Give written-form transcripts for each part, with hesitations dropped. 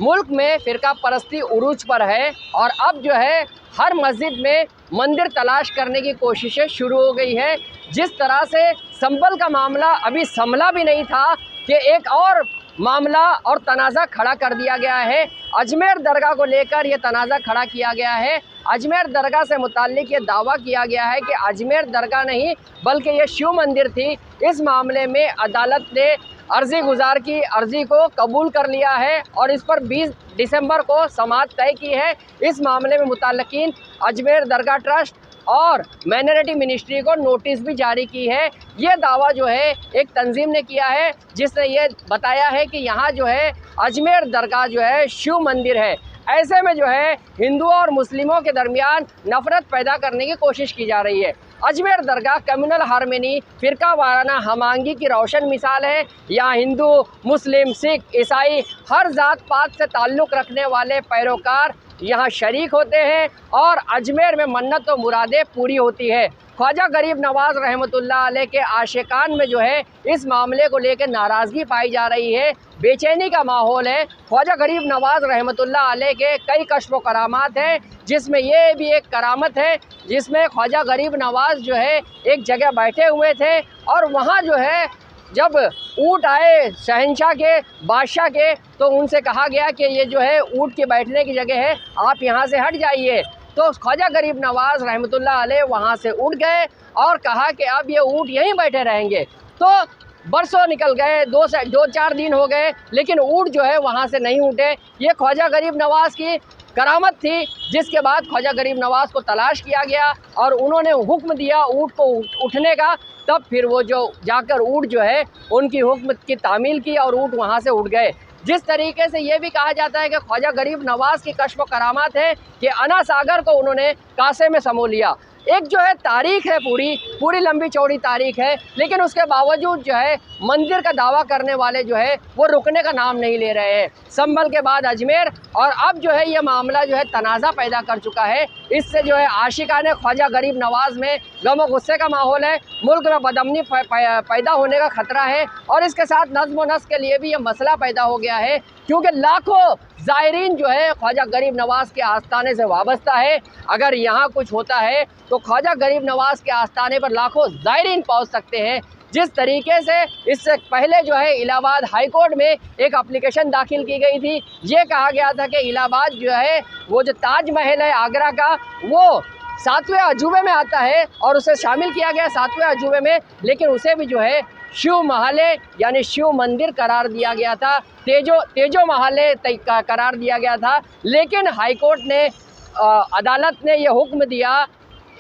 मुल्क में फ़िरका परस्ती उरूज पर है और अब जो है हर मस्जिद में मंदिर तलाश करने की कोशिशें शुरू हो गई है। जिस तरह से संभल का मामला अभी संभला भी नहीं था कि एक और मामला और तनाज़ा खड़ा कर दिया गया है। अजमेर दरगाह को लेकर ये तनाज़ा खड़ा किया गया है। अजमेर दरगाह से मुताल्लिक़ ये दावा किया गया है कि अजमेर दरगाह नहीं बल्कि ये शिव मंदिर थी। इस मामले में अदालत ने अर्ज़ी गुज़ार की अर्ज़ी को कबूल कर लिया है और इस पर 20 दिसंबर को समाअत तय की है। इस मामले में मुतल्लिक़ीन अजमेर दरगाह ट्रस्ट और माइनॉरिटी मिनिस्ट्री को नोटिस भी जारी की है। ये दावा जो है एक तंजीम ने किया है जिसने ये बताया है कि यहाँ जो है अजमेर दरगाह जो है शिव मंदिर है। ऐसे में जो है हिंदुओं और मुस्लिमों के दरमियान नफ़रत पैदा करने की कोशिश की जा रही है। अजमेर दरगाह कम्युनल हार्मनी फ़िरका वाराना हमांगी की रोशन मिसाल है। यहाँ हिंदू, मुस्लिम, सिख, ईसाई हर ज़ात पात से ताल्लुक़ रखने वाले पैरोकार यहाँ शरीक होते हैं और अजमेर में मन्नत और मुरादें पूरी होती है। ख्वाजा गरीब नवाज़ रहमतुल्लाह अलैह के आशिकान में जो है इस मामले को लेकर नाराज़गी पाई जा रही है, बेचैनी का माहौल है। ख्वाजा गरीब नवाज़ रहमतुल्लाह अलैह के कई कश्फ व करामात हैं, जिसमें ये भी एक करामत है जिसमें ख्वाजा गरीब नवाज़ जो है एक जगह बैठे हुए थे और वहाँ जो है जब ऊँट आए शहंशाह के, बादशाह के, तो उनसे कहा गया कि ये जो है ऊँट के बैठने की जगह है, आप यहाँ से हट जाइए। तो ख्वाजा गरीब नवाज़ रहमतुल्लाह अलैह वहाँ से उठ गए और कहा कि अब ये ऊँट यहीं बैठे रहेंगे। तो बरसों निकल गए, 2-4 दिन हो गए, लेकिन ऊँट जो है वहाँ से नहीं उठे। ये ख्वाजा गरीब नवाज़ की करामत थी, जिसके बाद ख्वाजा गरीब नवाज़ को तलाश किया गया और उन्होंने हुक्म दिया ऊँट को उठने का। तब फिर वो जो जाकर ऊँट जो है उनकी हुक्म की तामील की और ऊँट वहाँ से उठ गए। जिस तरीके से ये भी कहा जाता है कि ख्वाजा गरीब नवाज़ की कश्फ करामात है कि अना सागर को उन्होंने कासे में समो लिया। एक जो है तारीख़ है, पूरी लंबी चौड़ी तारीख़ है, लेकिन उसके बावजूद जो है मंदिर का दावा करने वाले जो है वो रुकने का नाम नहीं ले रहे हैं। संभल के बाद अजमेर और अब जो है ये मामला जो है तनाज़ा पैदा कर चुका है। इससे जो है आशिकाने ख्वाजा गरीब नवाज़ में गम और गुस्से का माहौल है, मुल्क में बदअमनी पैदा होने का ख़तरा है और इसके साथ नज़्म व नस्क़ के लिए भी ये मसला पैदा हो गया है, क्योंकि लाखों ज़ायरीन जो है ख्वाजा गरीब नवाज़ के आस्थाने से वाबस्ता है। अगर यहाँ कुछ होता है तो ख्वाजा गरीब नवाज़ के आस्थाने पर लाखों ज़ायरीन पहुँच सकते हैं। जिस तरीके से इससे पहले जो है इलाहाबाद हाई कोर्ट में एक एप्लीकेशन दाखिल की गई थी, ये कहा गया था कि इलाहाबाद जो है वो जो ताज महल है आगरा का, वो 7वें अजूबे में आता है और उसे शामिल किया गया 7वें अजूबे में, लेकिन उसे भी जो है शिव महले यानी शिव मंदिर करार दिया गया था, तेजो महले करार दिया गया था। लेकिन हाई कोर्ट ने अदालत ने ये हुक्म दिया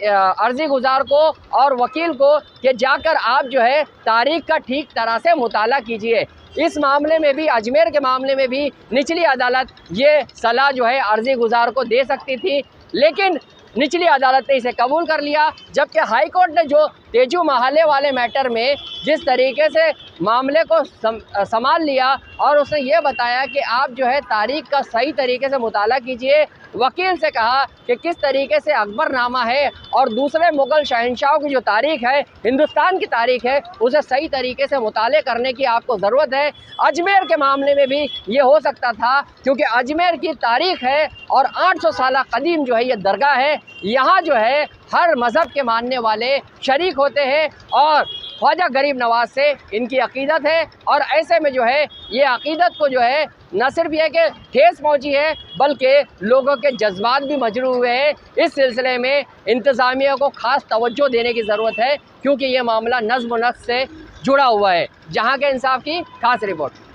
अर्ज़ी गुज़ार को और वकील को कि जाकर आप जो है तारीख़ का ठीक तरह से मुताला कीजिए। इस मामले में भी, अजमेर के मामले में भी निचली अदालत ये सलाह जो है अर्ज़ी गुज़ार को दे सकती थी, लेकिन निचली अदालत ने इसे कबूल कर लिया। जबकि हाई कोर्ट ने जो तेजो महले वाले मैटर में जिस तरीके से मामले को संभाल लिया और उसने ये बताया कि आप जो है तारीख़ का सही तरीके से मुताला कीजिए। वकील से कहा कि किस तरीके से अकबरनामा है और दूसरे मुग़ल शहंशाहों की जो तारीख़ है, हिंदुस्तान की तारीख़ है, उसे सही तरीके से मुताले करने की आपको ज़रूरत है। अजमेर के मामले में भी ये हो सकता था, क्योंकि अजमेर की तारीख़ है और 800 साल कदीम जो है ये दरगाह है। यहाँ जो है हर मज़हब के मानने वाले शरीक होते हैं और ख्वाजा गरीब नवाज़ से इनकी अक़ीदत है और ऐसे में जो है ये अक़ीदत को जो है न सिर्फ ये कि ठेस पहुंची है, बल्कि लोगों के जज्बात भी मजरू हुए हैं। इस सिलसिले में इंतज़ामिया को ख़ास तवज्जो देने की ज़रूरत है, क्योंकि ये मामला नज़्म व नस्क़ से जुड़ा हुआ है। जहां के इंसाफ की ख़ास रिपोर्ट।